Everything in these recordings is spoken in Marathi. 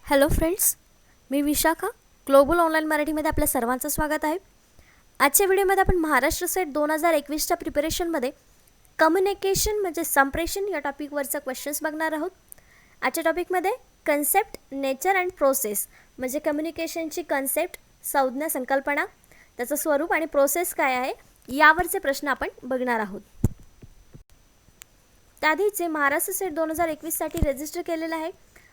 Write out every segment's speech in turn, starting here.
हॅलो फ्रेंड्स, मी विशाखा. ग्लोबल ऑनलाईन मराठीमध्ये आपल्या सर्वांचं स्वागत आहे. आजच्या व्हिडिओमध्ये आपण महाराष्ट्र सेट 2021च्या प्रिपरेशनमध्ये कम्युनिकेशन म्हणजे संप्रेषण या टॉपिकवरचा क्वेश्चन्स बघणार आहोत. आजच्या टॉपिकमध्ये कन्सेप्ट, नेचर अँड प्रोसेस म्हणजे कम्युनिकेशनची कन्सेप्ट, संज्ञा, संकल्पना, त्याचं स्वरूप आणि प्रोसेस काय आहे यावरचे प्रश्न आपण बघणार आहोत. त्याआधी जे महाराष्ट्र सेट 2021साठी रजिस्टर केलेलं आहे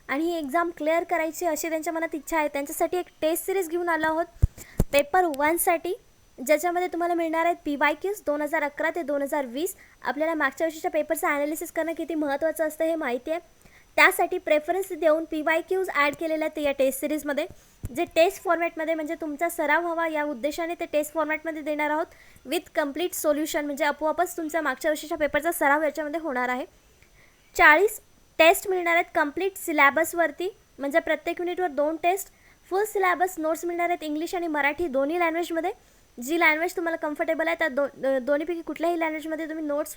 आणि ही एक्झाम क्लिअर करायची अशी त्यांच्या मनात इच्छा आहे, त्यांच्यासाठी एक टेस्ट सिरीज घेऊन आलो आहोत पेपर 1साठी, ज्याच्यामध्ये तुम्हाला मिळणार आहेत PYQs 2011 ते 2020. आपल्याला मागच्या वर्षीच्या पेपरचं ॲनालिसिस करणं किती महत्त्वाचं असतं हे माहिती आहे. त्यासाठी प्रेफरन्स देऊन PYQs ॲड केलेले आहेत या टेस्ट सिरीजमध्ये, जे टेस्ट फॉर्मॅटमध्ये म्हणजे तुमचा सराव व्हावा या उद्देशाने ते टेस्ट फॉर्मॅटमध्ये देणार आहोत विथ कंप्लीट सोल्युशन. म्हणजे आपोआपच तुमच्या मागच्या वर्षीच्या पेपरचा सराव याच्यामध्ये होणार आहे. 40 टेस्ट मिळणार आहेत कंप्लीट सिलॅबसवरती, म्हणजे प्रत्येक युनिटवर 2 टेस्ट. फुल सिलॅबस नोट्स मिळणार आहेत इंग्लिश आणि मराठी दोन्ही लँग्वेजमध्ये. जी लँग्वेज तुम्हाला कम्फर्टेबल आहे त्या दोन्हीपैकी कुठल्याही लँग्वेजमध्ये तुम्ही नोट्स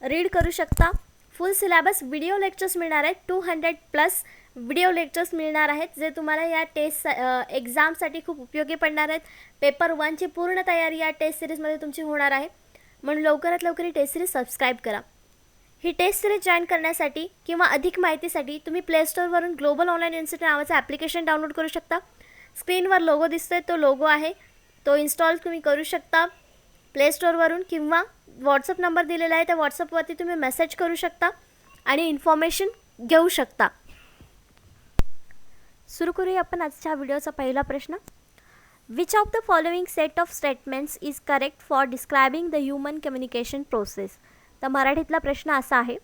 रीड करू शकता. फुल सिलॅबस व्हिडिओ लेक्चर्स मिळणार आहेत, 200+ व्हिडिओ लेक्चर्स मिळणार आहेत, जे तुम्हाला या टेस्ट एक्झामसाठी खूप उपयोगी पडणार आहेत. पेपर 1ची पूर्ण तयारी या टेस्ट सिरीजमध्ये तुमची होणार आहे, म्हणून लवकरात लवकर ही टेस्ट सिरीज सबस्क्राईब करा. ही टेस्ट सिरीज जॉईन करण्यासाठी किंवा अधिक माहितीसाठी तुम्ही प्लेस्टोरवरून ग्लोबल ऑनलाईन इन्स्टिट्यूट नावाचं ॲप्लिकेशन डाउनलोड करू शकता. स्क्रीनवर लोगो दिसतोय, तो लोगो आहे, तो इन्स्टॉल तुम्ही करू शकता प्लेस्टोरवरून, किंवा व्हॉट्सअप नंबर दिलेला आहे त्या व्हॉट्सअपवरती तुम्ही मेसेज करू शकता आणि इन्फॉर्मेशन घेऊ शकता. सुरू करूया आपण आजच्या व्हिडिओचा पहिला प्रश्न. Which of the following set of statements is correct for describing the human communication process. तर मराठीतला प्रश्न असा आहे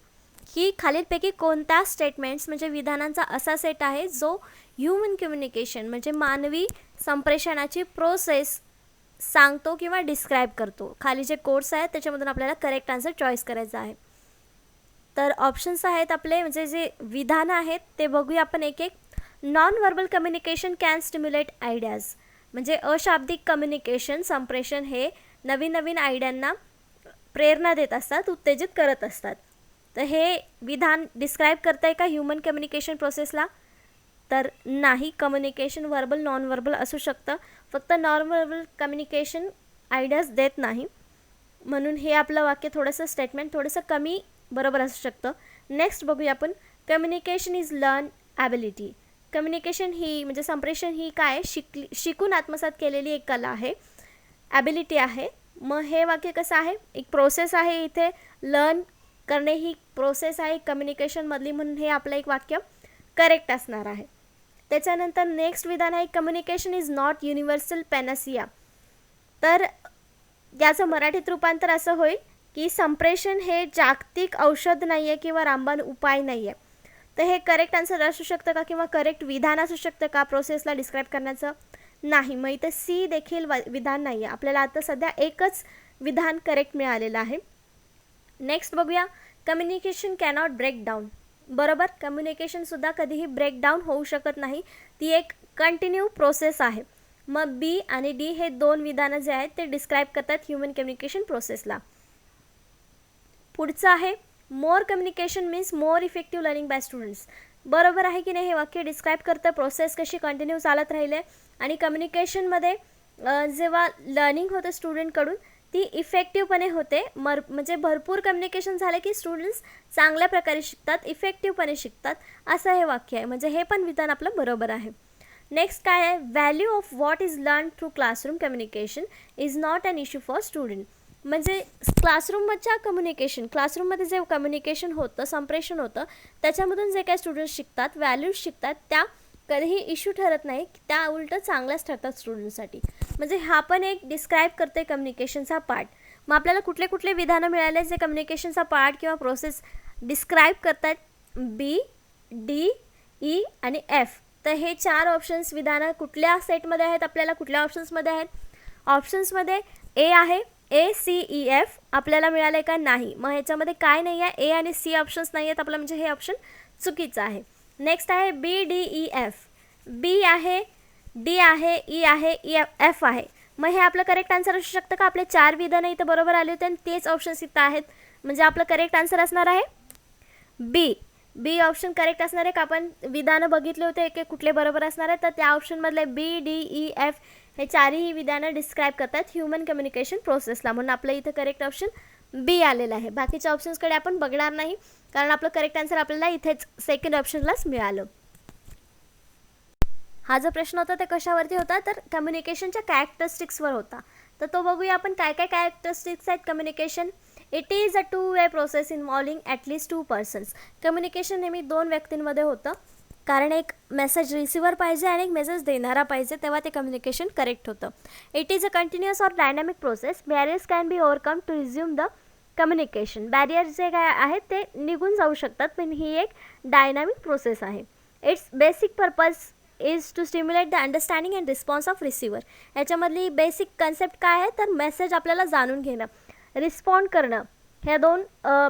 की खालीलपैकी कोणत्या स्टेटमेंट्स म्हणजे विधानांचा असा सेट आहे जो ह्युमन कम्युनिकेशन म्हणजे मानवी संप्रेषणाची प्रोसेस सांगतो किंवा डिस्क्राईब करतो. खाली जे कोड्स आहेत त्याच्यामधून आपल्याला करेक्ट आन्सर चॉईस करायचा आहे. तर ऑप्शन्स आहेत आपले, म्हणजे जे विधानं आहेत ते बघूया आपण एक एक. Non verbal communication can stimulate ideas, म्हणजे अशाब्दिक कम्युनिकेशन संप्रेषण हे नवीन नवीन आयडियांना प्रेरणा देत असतात, उत्तेजित करत असतात. तर हे विधान डिस्क्राईब करताय का ह्युमन कम्युनिकेशन प्रोसेसला? तर नाही. कम्युनिकेशन व्हर्बल नॉन व्हर्बल असू शकतं, फक्त नॉन व्हर्बल कम्युनिकेशन आयडियाज देत नाही, म्हणून हे आपलं वाक्य थोडंसं स्टेटमेंट थोडंसं कमी बरोबर असू शकतं. नेक्स्ट बघूया आपण. Communication is learn ability. Communication ही म्हणजे संप्रेषण ही काय शिकून आत्मसात केलेली एक कला आहे, ॲबिलिटी आहे. मग हे वाक्य कसं आहे? एक प्रोसेस आहे, इथे लर्न करणे ही प्रोसेस आहे कम्युनिकेशनमधली, म्हणून हे आपलं एक वाक्य करेक्ट असणार आहे. त्याच्यानंतर नेक्स्ट विधान आहे कम्युनिकेशन इज नॉट युनिव्हर्सल पॅनासिया. तर याचं मराठीत रूपांतर असं होईल की संप्रेषण हे जागतिक औषध नाही आहे किंवा रामबाण उपाय नाही आहे. तर हे करेक्ट आन्सर असू शकतं का किंवा करेक्ट विधान असू शकतं का प्रोसेसला डिस्क्राईब करण्याचं? नाही. मग इथं सी देखील विधान नाही आहे. आपल्याला आता सध्या एकच विधान करेक्ट मिळालेलं आहे. नेक्स्ट बघूया. Communication cannot break down. बरोबर, कम्युनिकेशनसुद्धा कधीही ब्रेकडाऊन होऊ शकत नाही, ती एक कंटिन्यू प्रोसेस आहे. मग बी आणि डी हे 2 विधानं जे आहेत ते डिस्क्राईब करतात ह्युमन कम्युनिकेशन प्रोसेसला. पुढचं आहे more communication means more effective learning by students. बरोबर आहे की नाही? हे वाक्य डिस्क्राईब करतं प्रोसेस कशी कंटिन्यू चालत राहिले आणि कम्युनिकेशनमध्ये जेव्हा लर्निंग होतं स्टुडंटकडून ती इफेक्टिव्हपणे होते. म्हणजे भरपूर कम्युनिकेशन झालं की स्टुडंट्स चांगल्या प्रकारे शिकतात, इफेक्टिव्हपणे शिकतात, असं हे वाक्य आहे. म्हणजे हे पण विधान आपलं बरोबर आहे. नेक्स्ट काय आहे? Value of what is learn through classroom communication is not an issue for student. म्हणजे क्लासरूमच्या क्लासरूममध्ये जे कम्युनिकेशन होतं, संप्रेषण होतं, त्याच्यामधून जे काही स्टुडंट्स शिकतात, व्हॅल्यूज शिकतात, त्या कधीही इश्यू ठरत नाही, त्या उलटं चांगल्याच ठरतात स्टुडंटसाठी. म्हणजे हा पण एक डिस्क्राईब करते कम्युनिकेशनचा पार्ट. मग आपल्याला कुठले कुठले विधानं मिळाले जे कम्युनिकेशनचा पार्ट किंवा प्रोसेस डिस्क्राईब करतात? बी, डी, ई आणि एफ. तर हे 4 ऑप्शन्स विधानं कुठल्या सेटमध्ये आहेत, आपल्याला कुठल्या ऑप्शन्समध्ये आहेत? ऑप्शन्समध्ये ए आहे, ए सी ई एफ आपल्याला मिळालं आहे का? नाही. मग ह्याच्यामध्ये काय नाही आहे? ए आणि सी ऑप्शन्स नाही आहेत आपलं, म्हणजे हे ऑप्शन चुकीचं आहे. नेक्स्ट आहे बी डी ई एफ. बी आहे, डी आहे, ई आहे, एफ आहे. मग हे आपलं करेक्ट आन्सर असू शकतं का? आपले 4 विधानं इथं बरोबर आले होते आणि तेच ऑप्शन्स इथं आहेत, म्हणजे आपलं करेक्ट आन्सर असणार आहे बी. बी ऑप्शन करेक्ट असणार आहे का? आपण विधानं बघितले होते की कुठले बरोबर असणार आहे, तर त्या ऑप्शनमधले बी, डी, ई, एफ हे चारही विधानं डिस्क्राईब करतात ह्युमन कम्युनिकेशन प्रोसेसला, म्हणून आपलं इथं करेक्ट ऑप्शन बी आलेलं आहे. बाकीच्या ऑप्शन्सकडे आपण बघणार नाही, कारण आपलं करेक्ट आन्सर आपल्याला इथेच सेकंड ऑप्शनलाच मिळालं. हा जो प्रश्न होता ते कशावरती होता, तर कम्युनिकेशनच्या कॅरेक्टरिस्टिक्सवर होता. तर तो बघूया आपण काय काय कॅरेक्टरिस्टिक्स आहेत communication. It is a two way process involving at least 2 persons. Communication नेहमी 2 व्यक्तींमध्ये होतं, कारण एक मेसेज रिसिव्हर पाहिजे आणि एक मेसेज देणारा पाहिजे, तेव्हा ते कम्युनिकेशन करेक्ट होतं. It is a continuous or dynamic process. Barriers can be overcome to resume the communication. Barriers जे काय आहेत ते निघून जाऊ शकतात, पण ही एक डायनॅमिक प्रोसेस आहे. Its basic purpose is to stimulate the understanding and response of receiver. याच्यामधली बेसिक कन्सेप्ट काय आहे, तर मेसेज आपल्याला जाणून घेणं, रिस्पॉन्ड करणं, ह्या 2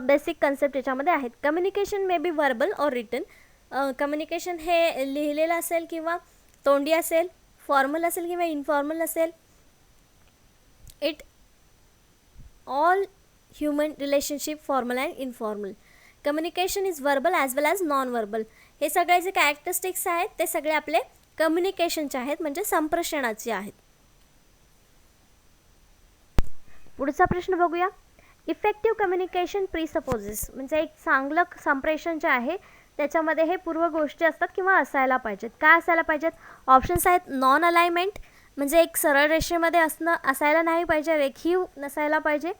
बेसिक कन्सेप्ट याच्यामध्ये आहेत. Communication may be verbal or written. Communication हे लिहिलेलं असेल किंवा तोंडी असेल, फॉर्मल असेल किंवा इनफॉर्मल असेल. It all human relationship formal and informal. Communication is verbal as well as non verbal. हे सगळे जे कॅरेक्टरिस्टिक्स आहेत ते सगळे आपले कम्युनिकेशनचे आहेत, म्हणजे संप्रेषणाचे आहेत. पुढचा प्रश्न बघूया. इफेक्टिव्ह कम्युनिकेशन प्रीसपोजेस, म्हणजे एक चांगलं संप्रेषण जे आहे त्याच्यामध्ये हे पूर्व गोष्टी असतात किंवा असायला पाहिजेत. काय असायला पाहिजेत? ऑप्शन्स आहेत. नॉन अलाइनमेंट, म्हणजे एक सरळ रेषेमध्ये असायला नाही पाहिजे, रेखीव नसायला पाहिजे.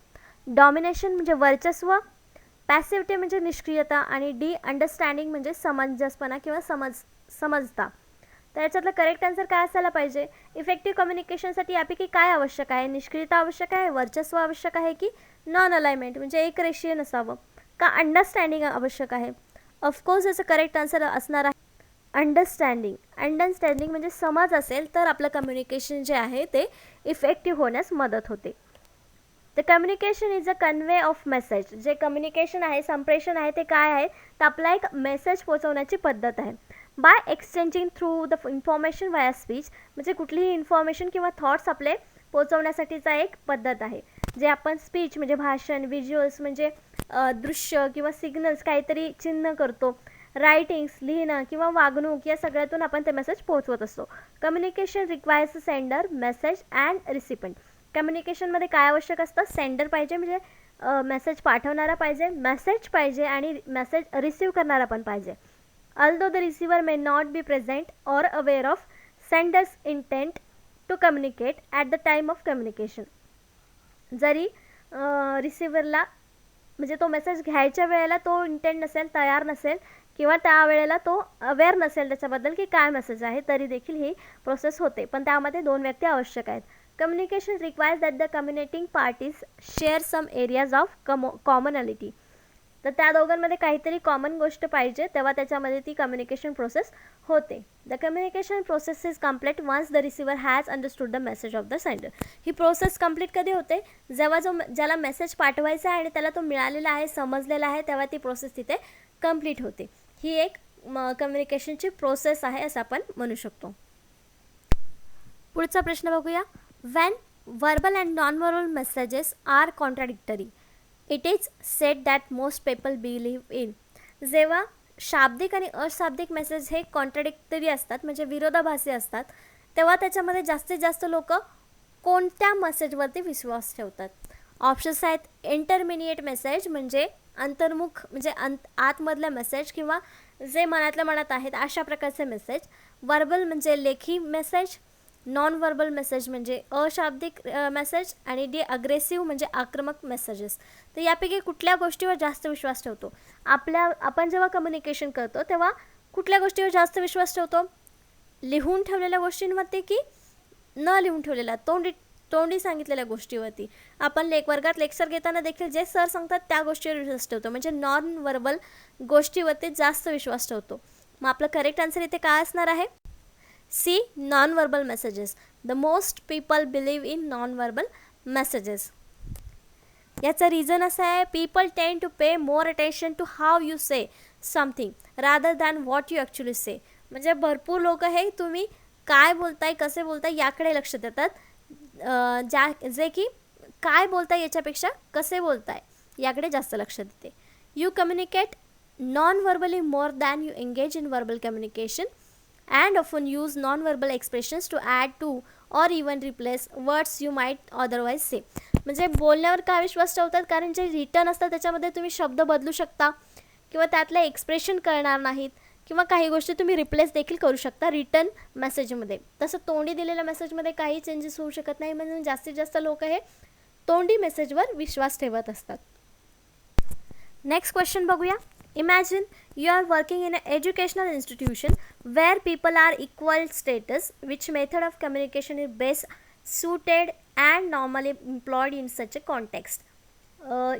डॉमिनेशन म्हणजे वर्चस्व. पॅसिव्हिटी म्हणजे निष्क्रियता. आणि डी अंडरस्टँडिंग म्हणजे समंजसपणा किंवा समजता. तर याच्यातलं करेक्ट आन्सर काय असायला पाहिजे? इफेक्टिव्ह कम्युनिकेशनसाठी यापैकी काय आवश्यक आहे? निष्क्रियता आवश्यक आहे, वर्चस्व आवश्यक आहे, की नॉन अलाइनमेंट म्हणजे एक रेषीय नसावं, का अंडरस्टँडिंग आवश्यक आहे? ऑफकोर्स याचं करेक्ट आन्सर असणार आहे अंडरस्टँडिंग. अंडरस्टँडिंग म्हणजे समज असेल तर आपलं कम्युनिकेशन जे आहे ते इफेक्टिव्ह होण्यास मदत होते. The communication is a convey of message. जे कम्युनिकेशन आहे, संप्रेषण आहे, ते काय आहे? तर आपला एक मेसेज पोहोचवण्याची पद्धत आहे. By exchanging through the information via speech, म्हणजे कुठलीही इन्फॉर्मेशन किंवा थॉट्स आपले पोहोचवण्यासाठीचा एक पद्धत आहे. जे आपण स्पीच म्हणजे भाषण, व्हिज्युअल्स म्हणजे दृश्य किंवा सिग्नल्स काहीतरी चिन्ह करतो, रायटिंग्स लिहिणं किंवा वागणूक, या सगळ्यातून आपण ते मेसेज पोहोचवत असतो. Communication requires a sender, message and recipient. कम्युनिकेशनमध्ये काय आवश्यक असतं? सेंडर पाहिजे, म्हणजे मेसेज पाठवणारा पाहिजे, मेसेज पाहिजे आणि मेसेज रिसीव करणारा पण पाहिजे. Although the receiver may not be present or aware of sender's intent to communicate at the time of communication. जरी रिसिव्हरला म्हणजे तो मेसेज घ्यायच्या वेळेला तो इंटेंट नसेल, तयार नसेल किंवा त्यावेळेला तो अवेअर नसेल त्याच्याबद्दल की काय मेसेज आहे, तरी देखील ही प्रोसेस होते, पण त्यामध्ये 2 व्यक्ती आवश्यक आहेत. Communication requires that the communicating parties share some areas of commonality. तर त्या दोघांमध्ये काहीतरी कॉमन गोष्ट पाहिजे, तेव्हा त्याच्यामध्ये ती कम्युनिकेशन प्रोसेस होते. The communication process is complete once the receiver has understood the message of the sender. ही प्रोसेस कम्प्लीट कधी होते? जेव्हा ज्याला मेसेज पाठवायचा आहे आणि त्याला तो मिळालेला आहे, समजलेला आहे, तेव्हा ती प्रोसेस तिथे कम्प्लीट होते. ही एक कम्युनिकेशनची प्रोसेस आहे असं आपण म्हणू शकतो. पुढचा प्रश्न बघूया. When verbal and non verbal messages are contradictory, it is said that most people believe in. जेव्हा शाब्दिक आणि अशाब्दिक मेसेज हे कॉन्ट्राडिक्टरी असतात, म्हणजे विरोधाभासी असतात, तेव्हा त्याच्यामध्ये जास्तीत जास्त लोक कोणत्या मेसेजवरती विश्वास ठेवतात? ऑप्शन्स आहेत. इंटरमिनिएट मेसेज म्हणजे अंतर्मुख, म्हणजे आतमधला मेसेज किंवा जे मनातल्या मनात आहेत अशा प्रकारचे मेसेज. व्हर्बल म्हणजे लेखी मेसेज. नॉन व्हर्बल मेसेज म्हणजे अशाब्दिक मेसेज. आणि डी अग्रेसिव्ह म्हणजे आक्रमक मेसेजेस. तर यापैकी कुठल्या गोष्टीवर जास्त विश्वास ठेवतो? आपण जेव्हा कम्युनिकेशन करतो तेव्हा कुठल्या गोष्टीवर जास्त विश्वास ठेवतो? लिहून ठेवलेल्या गोष्टींवरती की न लिहून ठेवलेल्या तोंडी सांगितलेल्या गोष्टीवरती? आपण वर्गात लेक्चर घेताना देखील जे सर सांगतात त्या गोष्टीवर विश्वास ठेवतो, म्हणजे नॉन व्हर्बल गोष्टीवरती जास्त विश्वास ठेवतो. मग आपलं करेक्ट आन्सर इथे काय असणार आहे? C, non verbal messages. The most people believe in non verbal messages. याचं रिझन असं आहे, people tend to pay more attention to how you say something rather than what you actually say. म्हणजे भरपूर लोक हे तुम्ही काय बोलताय, कसे बोलताय याकडे लक्ष देतात, जे की काय बोलताय याच्यापेक्षा कसे बोलताय याकडे जास्त लक्ष देते. You communicate non-verbally more than you engage in verbal communication, and often use non-verbal expressions to add to or even replace words you might otherwise say. म्हणजे बोलण्यावर का विश्वास ठेवतात, कारण जे रिटर्न असतात त्याच्यामध्ये तुम्ही शब्द बदलू शकता किंवा त्यातले एक्सप्रेशन कळणार नाहीत किंवा काही गोष्टी तुम्ही रिप्लेस देखील करू शकता रिटर्न मेसेजमध्ये. तसं तोंडी दिलेल्या मेसेजमध्ये काही चेंजेस होऊ शकत नाही, म्हणून जास्तीत जास्त लोक हे तोंडी मेसेजवर विश्वास ठेवत असतात. नेक्स्ट क्वेश्चन बघूया. Imagine you are working in an educational institution where people are equal status. Which method of communication is best suited and normally employed in such a context?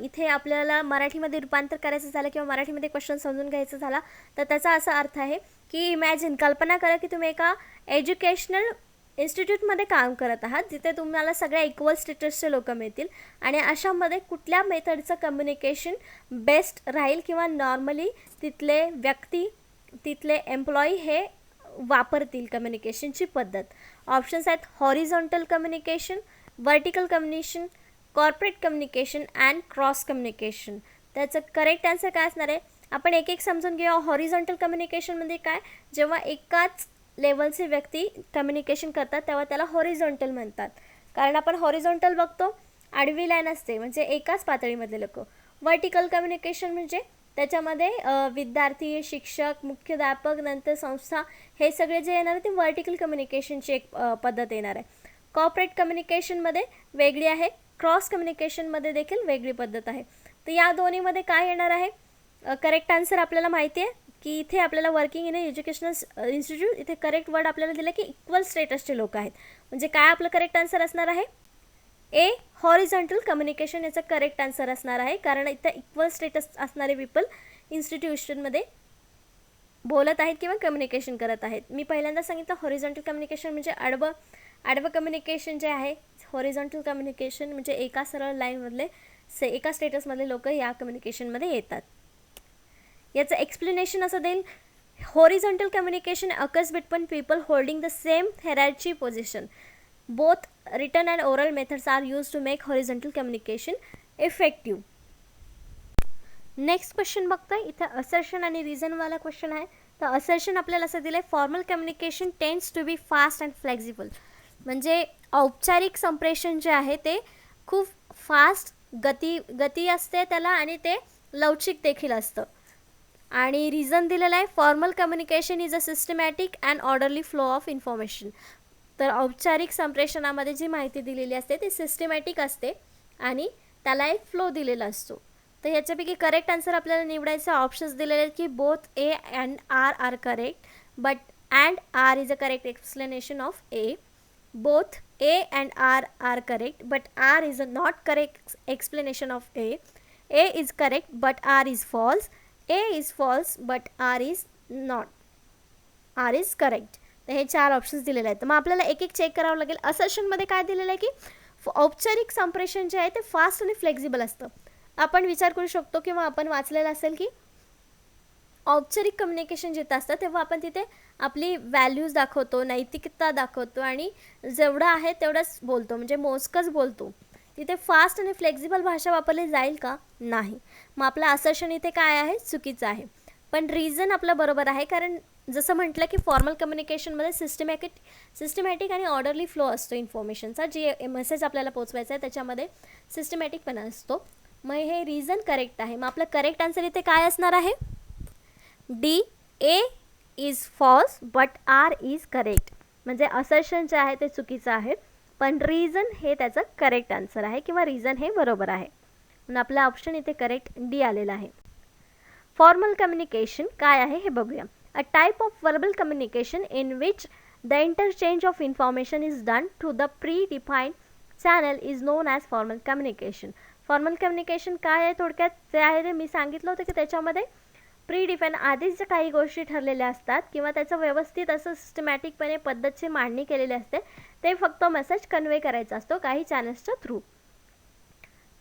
इथे आपल्याला मराठीमध्ये रूपांतर करायचं झालं किंवा मराठीमध्ये क्वेश्चन समजून घ्यायचं झाला तर त्याचा असा अर्थ आहे की इमॅजिन, कल्पना करा की तुम्ही एका एज्युकेशनल इन्स्टिट्यूटमध्ये काम करत आहात जिथे तुम्हाला सगळ्या इक्वल स्टेटसचे लोक मिळतील आणि अशामध्ये कुठल्या मेथडचं कम्युनिकेशन बेस्ट राहील किंवा नॉर्मली तिथले व्यक्ती, तिथले एम्प्लॉई हे वापरतील कम्युनिकेशनची पद्धत. ऑप्शन्स आहेत horizontal communication, vertical communication, corporate communication and cross communication. त्याचं करेक्ट आन्सर काय असणार आहे, आपण एक एक समजून घेऊया. हॉरिझॉन्टल कम्युनिकेशन म्हणजे काय, जेव्हा एकाच लेवलचे व्यक्ती कम्युनिकेशन करतात तेव्हा त्याला हॉरिझॉन्टल म्हणतात, कारण आपण हॉरिझॉन्टल बघतो आडवी लाईन असते म्हणजे एकाच पातळीमधले लोक. व्हर्टिकल कम्युनिकेशन म्हणजे त्याच्यामध्ये विद्यार्थी, शिक्षक, मुख्याध्यापक, नंतर संस्था हे सगळे जे येणार आहे ते व्हर्टिकल कम्युनिकेशनची एक पद्धत येणार आहे. कॉर्पोरेट कम्युनिकेशनमध्ये वेगळी आहे, क्रॉस कम्युनिकेशनमध्ये देखील वेगळी पद्धत आहे. तर या दोन्हीमध्ये काय येणार आहे, करेक्ट आन्सर आपल्याला माहिती आहे की इथे आपल्याला वर्किंग इन एज्युकेशनल इन्स्टिट्यूट, इथे करेक्ट वर्ड आपल्याला दिलं की इक्वल स्टेटसचे लोक आहेत. म्हणजे काय आपलं करेक्ट आन्सर असणार आहे, ए हॉरिझॉन्टल कम्युनिकेशन याचं करेक्ट आन्सर असणार आहे, कारण इथं इक्वल स्टेटस असणारे पीपल इन्स्टिट्यूशनमध्ये बोलत आहेत किंवा कम्युनिकेशन करत आहेत. मी पहिल्यांदा सांगितलं हॉरिझॉन्टल कम्युनिकेशन म्हणजे आडवं कम्युनिकेशन जे आहे. हॉरिझॉन्टल कम्युनिकेशन म्हणजे एका सरळ लाईनमधले एका स्टेटसमधले लोक या कम्युनिकेशनमध्ये येतात. याचं एक्सप्लेनेशन असं देईल, horizontal communication occurs between people holding the same hierarchy position. Both written and oral methods are used to make horizontal communication effective. Next question बघतोय, इथं असर्शन आणि रिझनवाला क्वेश्चन आहे. तर असर्शन आपल्याला असं दिलं आहे, formal communication tends to be fast and flexible. म्हणजे औपचारिक संप्रेषण जे आहे ते खूप फास्ट गती असते त्याला आणि ते लवचिक देखील असतं. आणि रिझन दिलेलं आहे, formal communication is a systematic and orderly flow of information. तर औपचारिक संप्रेषणामध्ये जी माहिती दिलेली असते ती सिस्टमॅटिक असते आणि त्याला एक फ्लो दिलेला असतो. तर ह्याच्यापैकी करेक्ट आन्सर आपल्याला निवडायचं. ऑप्शन्स दिलेले आहेत की both A and R are correct, but and R is a correct explanation of A. Both A and R are correct, but R is a not correct explanation of A. A is correct but R is false. A is false but R is not, R is correct. तर हे 4 ऑप्शन्स दिलेले आहेत. मग आपल्याला एक एक चेक करावं लागेल. असर्शनमध्ये काय दिलेलं आहे की औपचारिक संप्रेषण जे आहे ते फास्ट आणि फ्लेक्झिबल असतं. आपण विचार करू शकतो किंवा आपण वाचलेलं असेल की औपचारिक कम्युनिकेशन जिथं असतं तेव्हा आपण तिथे आपली व्हॅल्यूज दाखवतो, नैतिकता दाखवतो आणि जेवढं आहे तेवढंच बोलतो, म्हणजे मोजकंच बोलतो. तिथे फास्ट आणि फ्लेक्झिबल भाषा वापरली जाईल का, नाही. मग आपलं असर्शन इथे काय आहे, चुकीचं आहे. पण रिझन आपलं बरोबर आहे, कारण जसं म्हटलं की फॉर्मल कम्युनिकेशनमध्ये सिस्टमॅटिक आणि ऑर्डरली फ्लो असतो इन्फॉर्मेशनचा. जे मेसेज आपल्याला पोचवायचा आहे त्याच्यामध्ये सिस्टमॅटिकपणा असतो. मग हे रिझन करेक्ट आहे. मग आपलं करेक्ट आन्सर इथे काय असणार आहे, D, A is false but R is correct. म्हणजे असर्शन जे आहे ते चुकीचं आहे पण रिझन हे त्याचं करेक्ट आन्सर आहे किंवा रिझन हे बरोबर आहे. म्हणून आपला ऑप्शन इथे करेक्ट डी आलेला आहे. फॉर्मल कम्युनिकेशन काय आहे हे बघूया. A type of verbal communication in which the interchange of information is done through the predefined channel is known as formal communication. Formal communication काय आहे थोडक्यात जे आहे ते मी सांगितलं होतं की त्याच्यामध्ये प्रीडिफाईन आधीच काही गोष्टी ठरलेल्या असतात किंवा त्याचं व्यवस्थित असं सिस्टमॅटिकपणे पद्धतची मांडणी केलेली असते. ते फक्त मेसेज कन्वे करायचा असतो काही चॅनल्सच्या through.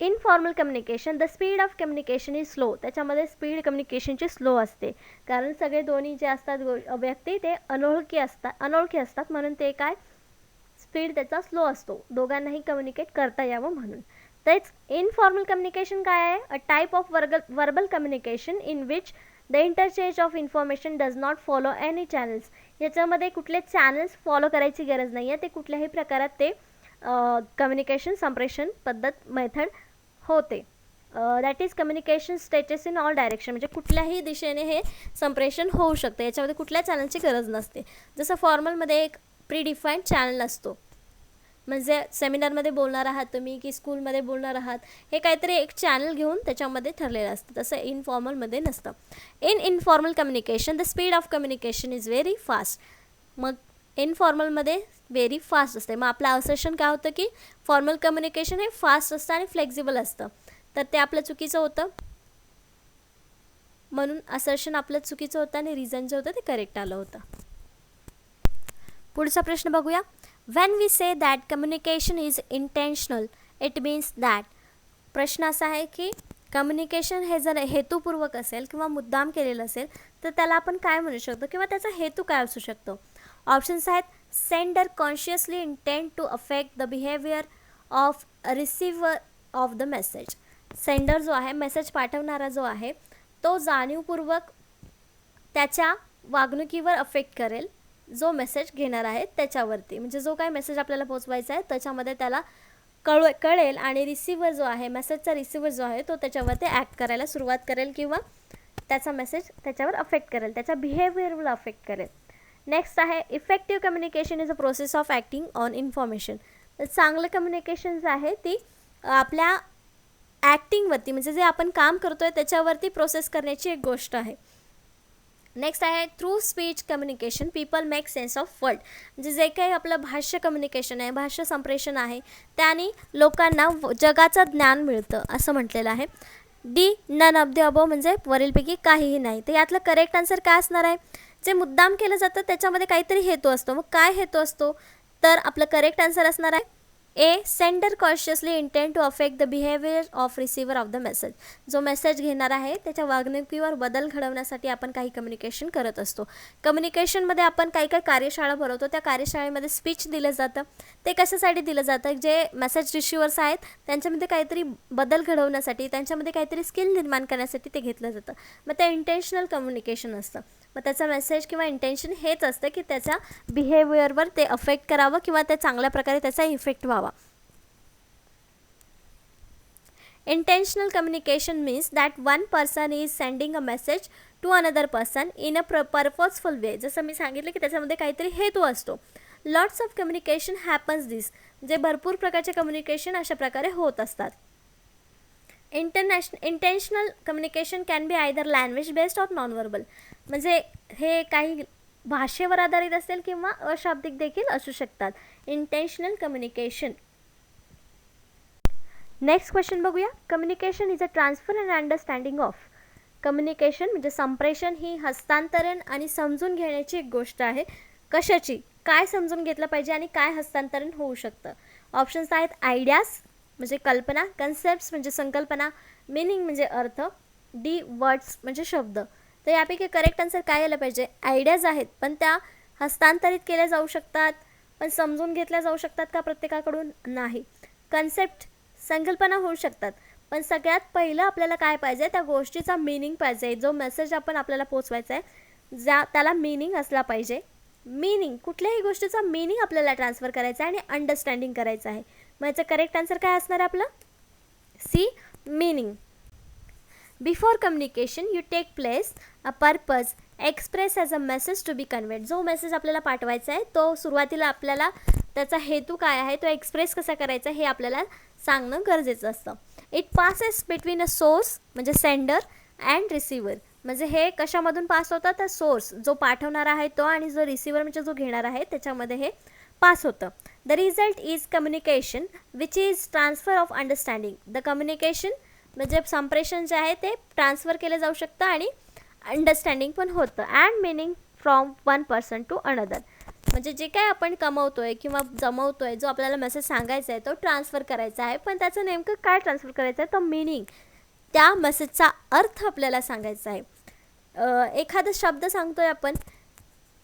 Informal communication, the speed of communication is slow. त्याच्यामध्ये स्पीड कम्युनिकेशनची स्लो असते कारण सगळे दोन्ही जे असतात व्यक्ती ते अनोळखी असतात म्हणून ते काय स्पीड त्याचा स्लो असतो, दोघांनाही कम्युनिकेट करता यावं म्हणून. तेच इनफॉर्मल कम्युनिकेशन काय आहे, a type of verbal communication in which the interchange of information does not follow any channels. याच्यामध्ये कुठले चॅनल्स फॉलो करायची गरज नाही आहे, ते कुठल्याही प्रकारात ते कम्युनिकेशन संप्रेषण पद्धत मेथड होते. That is communication stretches in all direction, म्हणजे कुठल्याही दिशेने हे संप्रेषण होऊ शकते, याच्यामध्ये कुठल्या चॅनलची गरज नसते. जसं फॉर्मलमध्ये एक प्रीडिफाईंड चॅनल असतो, म्हणजे सेमिनारमध्ये बोलणार आहात तुम्ही की स्कूलमध्ये बोलणार आहात, हे काहीतरी एक चॅनल घेऊन त्याच्यामध्ये ठरलेलं असतं. तसं इनफॉर्मलमध्ये नसतं. In informal communication the speed of communication is very fast. मग इनफॉर्मलमध्ये व्हेरी फास्ट असते. मग आपलं असर्शन काय होतं की फॉर्मल कम्युनिकेशन हे फास्ट असतं आणि फ्लेक्झिबल असतं, तर ते आपलं चुकीचं होतं. म्हणून असर्शन आपलं चुकीचं होतं आणि रिझन जे होतं ते करेक्ट आलं होतं. पुढचा प्रश्न बघूया. When we say that communication is intentional, it means that. प्रश्न असा आहे की कम्युनिकेशन हे जर हेतुपूर्वक असेल किंवा मुद्दाम केलेलं असेल तर त्याला आपण काय म्हणू शकतो किंवा त्याचा हेतू काय असू शकतो. ऑप्शन्स आहेत. Sender consciously intend to affect the behaviour of receiver of the message. Sender जो आहे, मेसेज पाठवणारा जो आहे, तो जाणीवपूर्वक त्याच्या वागणुकीवर अफेक्ट करेल जो मेसेज घेणार आहे त्याच्यावरती. म्हणजे जो काय मेसेज आपल्याला पोचवायचा आहे त्याच्यामध्ये त्याला कळेल आणि रिसिव्हर जो आहे, मेसेजचा रिसिव्हर जो आहे, तो त्याच्यावरती ॲक्ट करायला सुरुवात करेल किंवा त्याचा मेसेज त्याच्यावर अफेक्ट करेल, त्याच्या बिहेवियरला अफेक्ट करेल. नेक्स्ट आहे effective communication is a process of acting on information. तर चांगलं कम्युनिकेशन जे आहे ती आपल्या ॲक्टिंगवरती, म्हणजे जे आपण काम करतो आहे त्याच्यावरती प्रोसेस करण्याची एक गोष्ट आहे. नेक्स्ट आहे through speech communication people make sense of word. म्हणजे जे काही आपलं भाष्य कम्युनिकेशन आहे, भाष्य संप्रेषण आहे, त्याने लोकांना जगाचं ज्ञान मिळतं असं म्हटलेलं आहे. D none of the above म्हणजे वरीलपैकी काहीही नाही. तर यातलं करेक्ट आन्सर काय असणार आहे. जे मुद्दाम केलं जातं त्याच्यामध्ये काहीतरी हेतू असतो. मग काय हेतू असतो, तर आपलं करेक्ट आन्सर असणार आहे A. Sender consciously intend to affect the behaviour of receiver of the message. जो मेसेज घेणार आहे त्याच्या वागणुकीवर बदल घडवण्यासाठी आपण काही कम्युनिकेशन करत असतो. कम्युनिकेशनमध्ये आपण काही काही कार्यशाळा भरवतो, त्या कार्यशाळेमध्ये स्पीच दिलं जातं. ते कशासाठी दिलं जातं, जे मेसेज रिसिव्हर्स आहेत त्यांच्यामध्ये काहीतरी बदल घडवण्यासाठी, त्यांच्यामध्ये काहीतरी स्किल निर्माण करण्यासाठी ते घेतलं जातं. मग ते इंटेन्शनल कम्युनिकेशन असतं. मग त्याचा मेसेज किंवा इंटेन्शन हेच असतं की त्याच्या बिहेवियरवर ते अफेक्ट करावं किंवा ते चांगल्या प्रकारे त्याचा इफेक्ट व्हावा. Intentional communication means that one person is sending a message to another person in a purposeful way. जसं मी सांगितलं की त्याच्यामध्ये काहीतरी हेतू असतो. Lots of communication happens this. म्हणजे भरपूर प्रकारचे कम्युनिकेशन अशा प्रकारे होत असतात. Intentional communication can be either language based or non-verbal. म्हणजे हे काही भाषेवर आधारित असेल किंवा अशाब्दिक देखील असू शकतात. इंटेन्शनल कम्युनिकेशन. नेक्स्ट क्वेश्चन बघूया. Communication is a transfer and understanding of. Communication म्हणजे संप्रेषण ही हस्तांतरण आणि समजून घेण्याची एक गोष्ट आहे. कशाची, काय समजून घेतलं पाहिजे आणि काय हस्तांतरण होऊ शकतं. ऑप्शन्स आहेत. आयडियाज म्हणजे कल्पना, कन्सेप्ट्स म्हणजे संकल्पना, मिनिंग म्हणजे अर्थ, डी वर्ड्स म्हणजे शब्द. तर यापैकी करेक्ट आन्सर काय आलं पाहिजे. आयडियाज आहेत पण त्या हस्तांतरित केल्या जाऊ शकतात, पण समजून घेतल्या जाऊ शकतात का प्रत्येकाकडून, नाही. कन्सेप्ट संकल्पना होऊ शकतात, पण सगळ्यात पहिलं आपल्याला काय पाहिजे, त्या गोष्टीचा मीनिंग पाहिजे. जो मेसेज आपण आपल्याला पोचवायचा आहे त्याला मीनिंग असला पाहिजे. मीनिंग, कुठल्याही गोष्टीचा मीनिंग आपल्याला ट्रान्सफर करायचा आहे आणि अंडरस्टँडिंग करायचं आहे. मग याचं करेक्ट आन्सर काय असणार आहे आपलं, C. Meaning. Before communication you take place a purpose express as a message to be conveyed. जो मेसेज आपल्याला पाठवायचा आहे तो सुरुवातीला आपल्याला त्याचा हेतू काय आहे, तो एक्सप्रेस कसा करायचा हे आपल्याला सांगणं गरजेचं असतं. It passes between a source म्हणजे सेंडर अँड रिसिव्हर. म्हणजे हे कशामधून पास होतं, तर सोर्स जो पाठवणारा आहे तो आणि जो रिसिव्हर म्हणजे जो घेणार आहे त्याच्यामध्ये हे पास होतं. The result is communication which is transfer of understanding. The communication म्हणजे संप्रेषण जे आहे ते ट्रान्सफर केलं जाऊ शकतं आणि अंडरस्टँडिंग पण होतं. And meaning from one person to another. म्हणजे जे काय आपण कमवतोय किंवा जमवतोय, जो आपल्याला मेसेज सांगायचा आहे तो ट्रान्सफर करायचा आहे, पण त्याचं नेमकं काय ट्रान्सफर करायचं आहे, तो मीनिंग, त्या मेसेजचा अर्थ आपल्याला सांगायचा आहे. एखादा शब्द सांगतोय आपण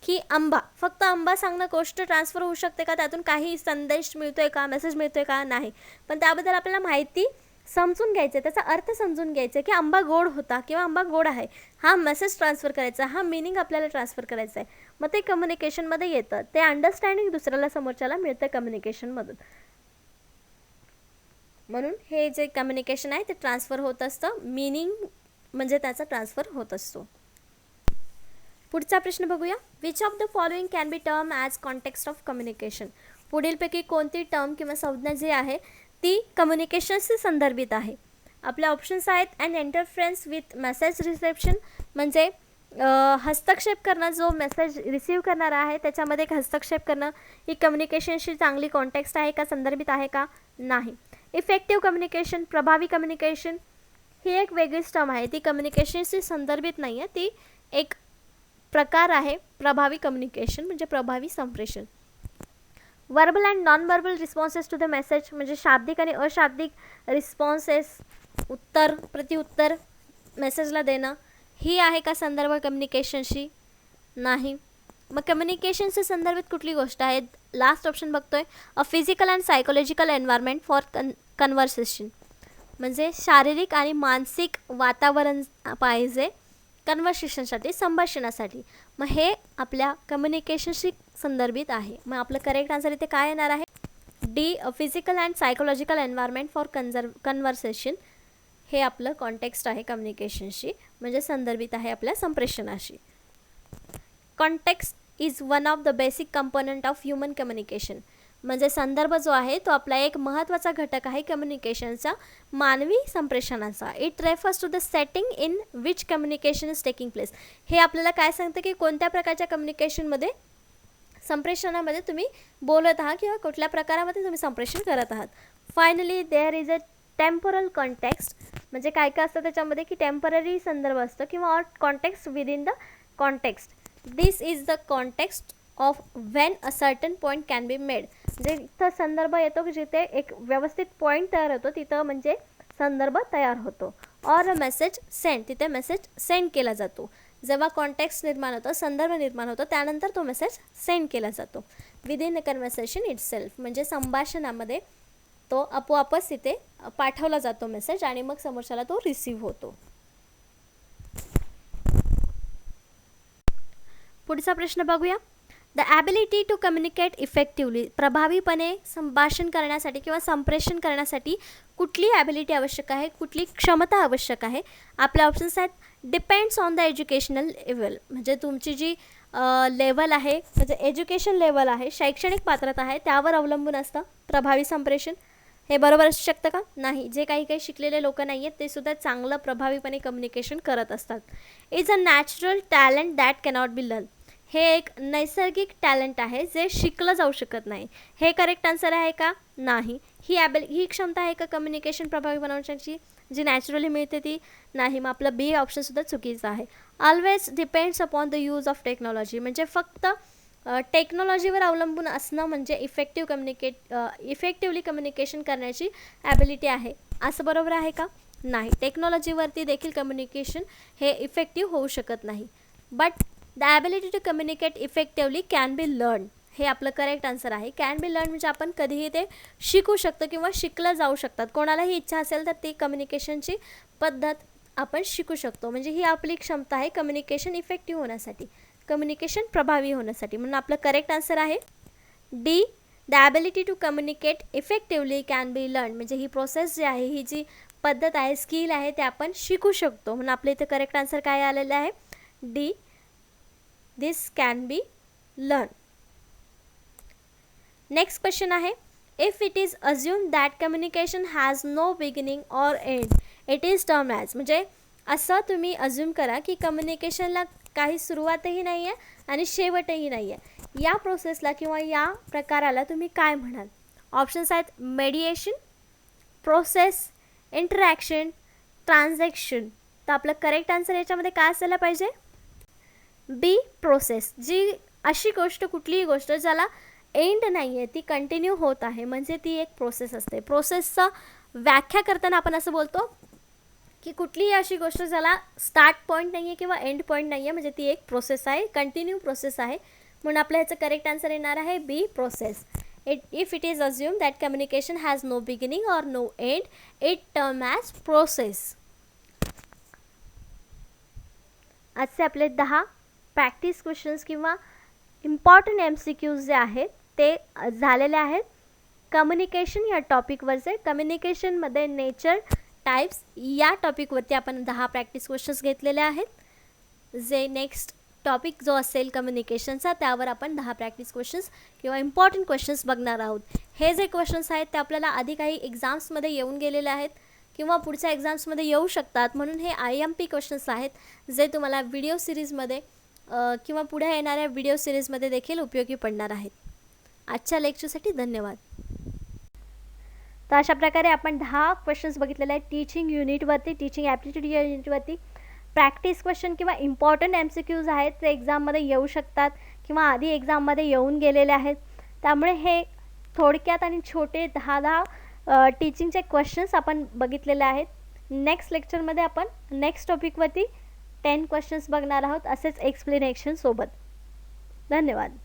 की आंबा, फक्त आंबा सांगणं गोष्ट ट्रान्सफर होऊ शकते का, त्यातून काही संदेश मिळतोय का, मेसेज मिळतोय का, नाही. पण त्याबद्दल आपल्याला माहिती समजून घ्यायचं, त्याचा अर्थ समजून घ्यायचा की आंबा गोड होता किंवा आंबा गोड आहे, हा मेसेज ट्रान्सफर करायचा, हा मीनिंग आपल्याला ट्रान्सफर करायचा आहे. मग ते कम्युनिकेशनमध्ये येतं, ते अंडरस्टँडिंग दुसऱ्याला समोरच्याला मिळतं कम्युनिकेशनमधून. म्हणून हे जे कम्युनिकेशन आहे ते ट्रान्सफर होत असतं, मीनिंग म्हणजे त्याचा ट्रान्सफर होत असतो. पुढचा प्रश्न बघूया. Which of the following can be term as context of communication. पुढीलपैकी कोणती टर्म किंवा संज्ञा जी आहे ती कम्युनिकेशनशी संदर्भित आहे. आपले ऑप्शन्स आहेत and interference with message reception, म्हणजे हस्तक्षेप करणं, जो मेसेज रिसीव करणारा आहे त्याच्यामध्ये एक हस्तक्षेप करणं, ही कम्युनिकेशनशी चांगली कॉन्टेक्स्ट आहे का, संदर्भित आहे का, नाही. इफेक्टिव्ह कम्युनिकेशन, प्रभावी कम्युनिकेशन, ही एक वेगळीच टर्म आहे, ती कम्युनिकेशनशी संदर्भित नाही आहे, ती एक प्रकार आहे प्रभावी कम्युनिकेशन म्हणजे प्रभावी संप्रेषण. Verbal and non verbal responses to the message, म्हणजे शाब्दिक आणि अशाब्दिक रिस्पॉन्सेस, उत्तर प्रत्युत्तर मेसेजला देणं, ही आहे का संदर्भ कम्युनिकेशनशी, नाही. मग कम्युनिकेशनच्या संदर्भित कुठली गोष्ट आहे, लास्ट ऑप्शन बघतोय, अ physical and psychological environment for conversation, म्हणजे शारीरिक आणि मानसिक वातावरण पाहिजे कन्व्हर्सेशनसाठी, संभाषणासाठी. मग हे आपल्या कम्युनिकेशनशी संदर्भित आहे. मग आपलं करेक्ट आन्सर इथे काय येणार आहे, D, a physical and psychological environment for conversation, हे आपलं कॉन्टेक्स्ट आहे कम्युनिकेशनशी, म्हणजे संदर्भित आहे आपल्या संप्रेषणाशी. Context is one of the basic component of human communication, म्हणजे संदर्भ जो आहे तो आपला एक महत्त्वाचा घटक आहे कम्युनिकेशनचा, मानवी संप्रेषणाचा. It refers to the setting in which communication is taking place. हे आपल्याला काय सांगतं की कोणत्या प्रकारच्या कम्युनिकेशनमध्ये, संप्रेषणामध्ये तुम्ही बोलत आहात किंवा कुठल्या प्रकारामध्ये तुम्ही संप्रेषण करत आहात. Finally there is a temporal context, म्हणजे काय काय असतं त्याच्यामध्ये की टेम्पररी संदर्भ असतं किंवा context within the context. This is the context of when a certain point can be made, म्हणजे इथं संदर्भ येतो की जिथे एक व्यवस्थित पॉईंट तयार होतो, तिथं म्हणजे संदर्भ तयार होतो. ऑर अ मेसेज सेंड, तिथे मेसेज सेंड केला जातो. जेव्हा कॉन्टेक्स्ट निर्माण होतं, संदर्भ निर्माण होतो, त्यानंतर तो मेसेज सेंड केला जातो विदिन द कन्व्हर्सेशन इटसेल्फ, म्हणजे संभाषणामध्ये तो आपोआपच तिथे पाठवला जातो मेसेज आणि मग समोरच्याला तो रिसीव्ह होतो. पुढचा प्रश्न बघूया. The ability to communicate effectively, प्रभावीपणे संभाषण करण्यासाठी किंवा संप्रेषण करण्यासाठी कुठली ॲबिलिटी आवश्यक आहे, कुठली क्षमता आवश्यक आहे. आपल्या ऑप्शन्स आहेत, depends on the educational level, म्हणजे तुमची जी लेवल आहे, म्हणजे एज्युकेशन लेवल आहे, शैक्षणिक पात्रता आहे, त्यावर अवलंबून असतं प्रभावी संप्रेषण. हे बरोबर असू शकतं का, नाही. जे काही शिकलेले लोक नाही आहेत ते सुद्धा चांगलं प्रभावीपणे कम्युनिकेशन करत असतात. Is a natural talent that cannot be learn, हे एक नैसर्गिक टॅलेंट आहे जे शिकलं जाऊ शकत नाही. हे करेक्ट आन्सर आहे का, नाही. ही क्षमता आहे का कम्युनिकेशन प्रभावी बनवण्याची, जी नॅचरली मिळते ती, नाही. मग आपलं बी ऑप्शनसुद्धा चुकीचं आहे. Always depends upon the use of technology, म्हणजे फक्त टेक्नॉलॉजीवर अवलंबून असणं म्हणजे इफेक्टिव्हली कम्युनिकेशन करण्याची ॲबिलिटी आहे, असं बरोबर आहे का, नाही. टेक्नॉलॉजीवरती देखील कम्युनिकेशन हे इफेक्टिव्ह होऊ शकत नाही. But the ability to communicate effectively can be learn, हे आपलं करेक्ट आन्सर आहे. कॅन बी लर्न म्हणजे आपण कधीही ते शिकू शकतो किंवा शिकलं जाऊ शकतात. कोणालाही इच्छा असेल तर ती कम्युनिकेशनची पद्धत आपण शिकू शकतो, म्हणजे ही आपली क्षमता आहे कम्युनिकेशन इफेक्टिव्ह होण्यासाठी, कम्युनिकेशन प्रभावी होण्यासाठी. म्हणून आपलं करेक्ट आन्सर आहे D, the ability to communicate effectively can be learn, म्हणजे ही प्रोसेस जी आहे, ही जी पद्धत आहे, स्किल आहे, ते आपण शिकू शकतो. म्हणून आपल्या इथं करेक्ट आन्सर काय आलेलं आहे, D, this can be learn. Next question आहे, if it is assume that communication has no beginning or end it is term as, म्हणजे असं तुम्ही अज्युम करा की कम्युनिकेशनला काही सुरुवातही नाही आहे आणि शेवटही नाही आहे. या प्रोसेसला किंवा या प्रकाराला तुम्ही काय म्हणाल. ऑप्शन्स आहेत, मेडिएशन, प्रोसेस, इंटरॅक्शन, ट्रान्झॅक्शन. तर आपलं करेक्ट आन्सर याच्यामध्ये काय असायला पाहिजे, बी, प्रोसेस. जी अशी गोष्ट, कुठलीही गोष्ट ज्याला एंड नाही आहे, ती कंटिन्यू होत आहे, म्हणजे ती एक प्रोसेस असते. प्रोसेसचा व्याख्या करताना आपण असं बोलतो की कुठलीही अशी गोष्ट ज्याला स्टार्ट पॉईंट नाही आहे किंवा एंड पॉईंट नाही आहे, म्हणजे ती एक प्रोसेस आहे, कंटिन्यू प्रोसेस आहे. म्हणून आपल्या ह्याचं करेक्ट आन्सर येणार आहे बी, process. if it is assumed that communication has no beginning or no end, it term as process. आजचे आपले 10 प्रॅक्टिस क्वेश्चन्स किंवा इम्पॉर्टंट MCQs जे आहेत ते झालेले आहेत. कम्युनिकेशन या टॉपिकवरचे, कम्युनिकेशनमध्ये नेचर, टाइप्स या टॉपिकवरती आपण 10 प्रॅक्टिस क्वेश्चन्स घेतलेले आहेत. जे नेक्स्ट टॉपिक जो असेल कम्युनिकेशनचा त्यावर आपण 10 प्रॅक्टिस क्वेश्चन्स किंवा इम्पॉर्टंट क्वेश्चन्स बघणार आहोत. हे जे क्वेश्चन्स आहेत ते आपल्याला आधी काही एक्झाम्समध्ये येऊन गेलेले आहेत किंवा पुढच्या एक्झाम्समध्ये येऊ शकतात, म्हणून हे IMP क्वेश्चन्स आहेत जे तुम्हाला व्हिडिओ सिरीजमध्ये किंवा पुढे येणाऱ्या व्हिडिओ सिरीजमध्ये देखील उपयोगी पडणार आहेत. आजच्या लेक्चरसाठी धन्यवाद. तर अशा प्रकारे आपण 10 क्वेश्चन्स बघितलेले आहेत टीचिंग युनिटवरती, टीचिंग ॲप्टिट्यूड युनिटवरती. प्रॅक्टिस क्वेश्चन किंवा इम्पॉर्टंट MCQs आहेत ते एक्झाममध्ये येऊ शकतात किंवा आधी एक्झाममध्ये येऊन गेलेले आहेत. त्यामुळे हे थोडक्यात आणि छोटे 10 टीचिंगचे क्वेश्चन्स आपण बघितलेले आहेत. नेक्स्ट लेक्चरमध्ये आपण नेक्स्ट टॉपिकवरती 10 क्वेश्चन्स बघणार आहोत असेच एक्सप्लेनेशन सोबत. धन्यवाद.